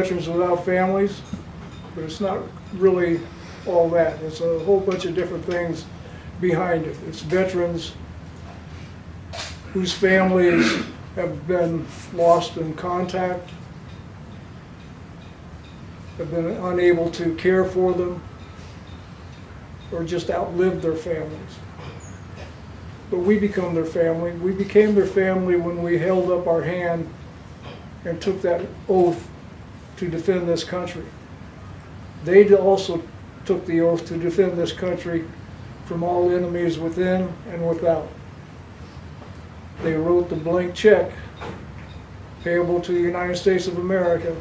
Veterans Without Families, but it's not really all that. It's a whole bunch of different things behind it. It's veterans whose families have been lost in contact, have been unable to care for them, or just outlived their families. But we become their family. We became their family when we held up our hand and took that oath to defend this country. They also took the oath to defend this country from all enemies within and without. They wrote the blank check payable to the United States of America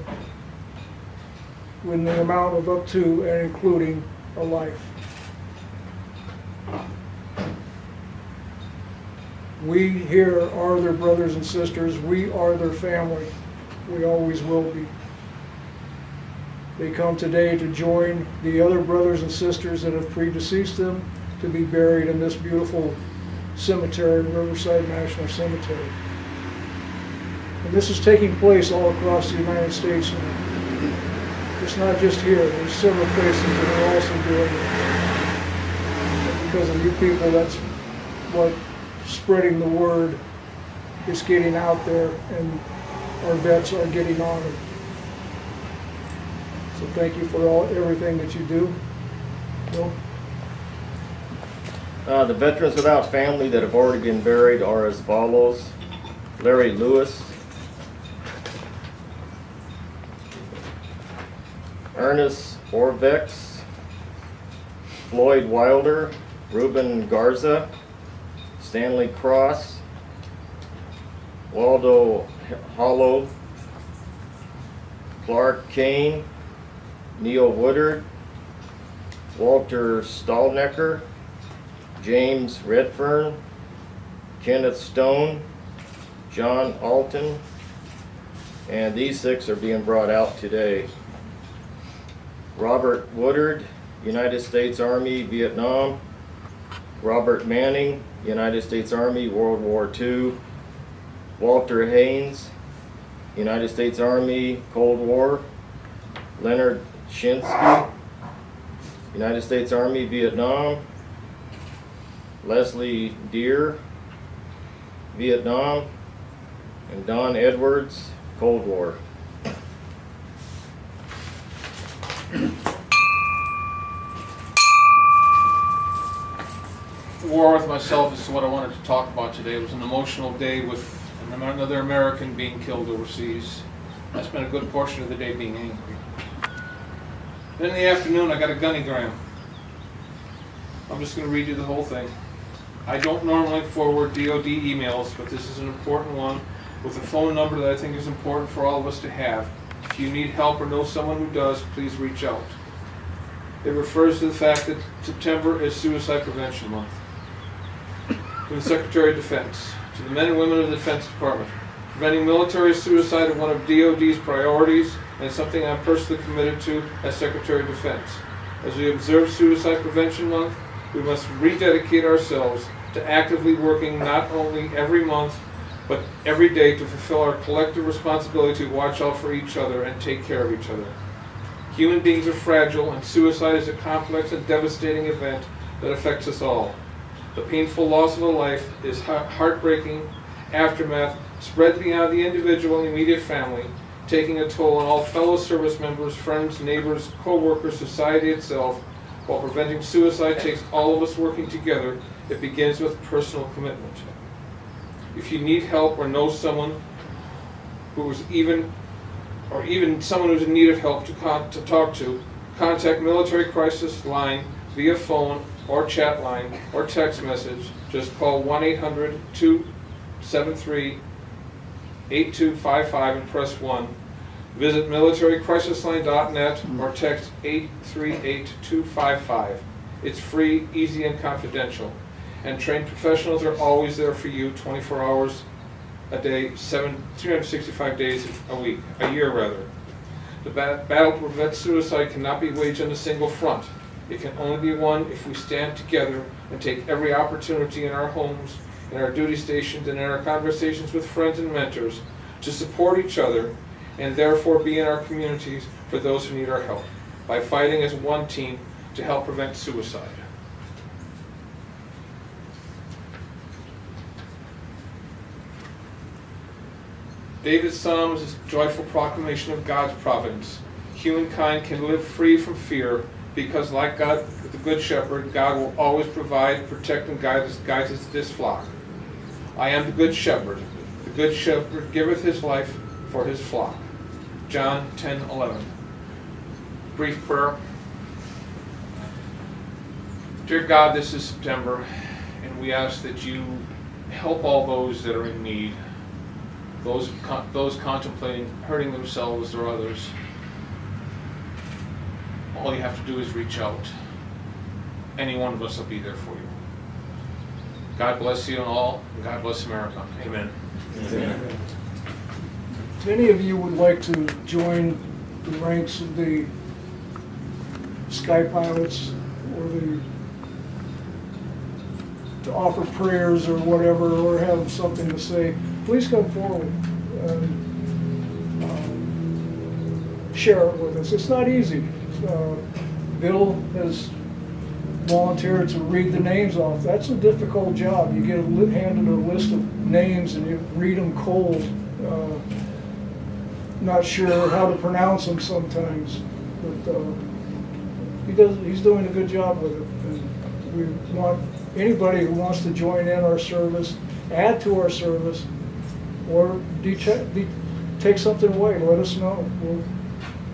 with the amount of up to and including a life. We here are their brothers and sisters. We are their family. We always will be. They come today to join the other brothers and sisters that have predeceased them to be buried in this beautiful cemetery, Riverside National Cemetery. And this is taking place all across the United States now. It's not just here. There's several places that are also doing it. And because of you people, that's what spreading the word is getting out there, and our vets are getting on it. So thank you for everything that you do. Bill? The Veterans Without Family that have already been buried are as follows: Larry Lewis, Ernest Orvex, Floyd Wilder, Reuben Garza, Stanley Cross, Waldo Hollow, Clark Kane, Neil Woodward, Walter Stallnecker, James Redfern, Kenneth Stone, John Alton, and these 6 are being brought out today. Robert Woodward, United States Army, Vietnam. Robert Manning, United States Army, World War II. Walter Haynes, United States Army, Cold War. Leonard Shinsky, United States Army, Vietnam. Leslie Dere, Vietnam. And Don Edwards, Cold War. War with myself is what I wanted to talk about today. It was an emotional day with another American being killed overseas. I spent a good portion of the day being angry. Then in the afternoon I got a gunnygram. I'm just going to read you the whole thing. I don't normally forward DOD emails, but this is an important one with a phone number that I think is important for all of us to have. If you need help or know someone who does, please reach out. It refers to the fact that September is Suicide Prevention Month. To the Secretary of Defense, to the men and women of the Defense Department, preventing military suicide is one of DOD's priorities and something I'm personally committed to as Secretary of Defense. As we observe Suicide Prevention Month, we must rededicate ourselves to actively working not only every month, but every day to fulfill our collective responsibility to watch out for each other and take care of each other. Human beings are fragile, and suicide is a complex and devastating event that affects us all. The painful loss of a life is heartbreaking aftermath spread beyond the individual and immediate family, taking a toll on all fellow service members, friends, neighbors, co-workers, society itself. While preventing suicide takes all of us working together, it begins with personal commitment. If you need help or know someone who is even someone who's in need of help to talk to, contact Military Crisis Line via phone or chat line or text message. Just call 1-800-273-8255 and press 1. Visit militarycrisisline.net or text 838-255. It's free, easy, and confidential. And trained professionals are always there for you 24 hours a day, 365 days a week, a year rather. The battle to prevent suicide cannot be waged on a single front. It can only be won if we stand together and take every opportunity in our homes, in our duty stations, and in our conversations with friends and mentors to support each other and therefore be in our communities for those who need our help, by fighting as one team to help prevent suicide. David's Psalm is a joyful proclamation of God's providence. Humankind can live free from fear because, like God, the Good Shepherd, God will always provide, protect, and guide this flock. I am the Good Shepherd. The Good Shepherd giveth his life for his flock. John 10:11. Brief prayer. Dear God, this is September, and we ask that you help all those that are in need, those contemplating hurting themselves or others. All you have to do is reach out. Any one of us will be there for you. God bless you and all, and God bless America. Amen. Amen. If any of you would like to join the ranks of the sky pilots or to offer prayers or whatever, or have something to say, please come forward and share it with us. It's not easy. Bill has volunteered to read the names off. That's a difficult job. You get handed a list of names and you read them cold. Not sure how to pronounce them sometimes, but he's doing a good job with it. And we want anybody who wants to join in our service, add to our service, or take something away. Let us know.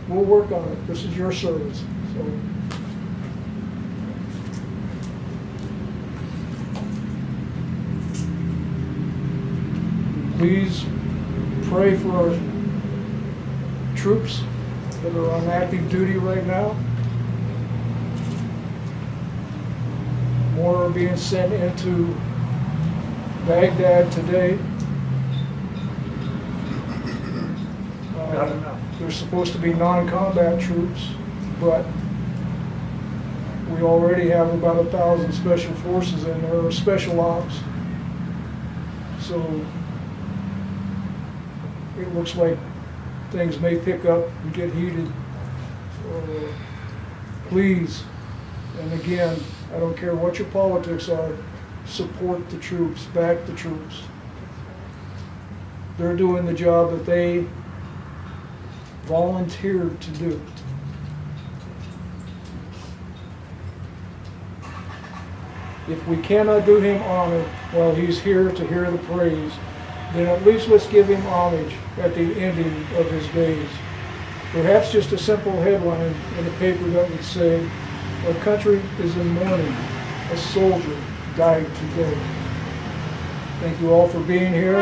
We'll work on it. This is your service. So. Please pray for our troops that are on active duty right now. More are being sent into Baghdad today. Not enough. They're supposed to be non-combat troops, but we already have about 1,000 special forces in there, or special ops. So it looks like things may pick up and get heated. So please, and again, I don't care what your politics are, support the troops, back the troops. They're doing the job that they volunteered to do. If we cannot do him honor while he's here to hear the praise, then at least let's give him homage at the ending of his days. Perhaps just a simple headline in the paper that would say, "Our country is in mourning. A soldier died today." Thank you all for being here.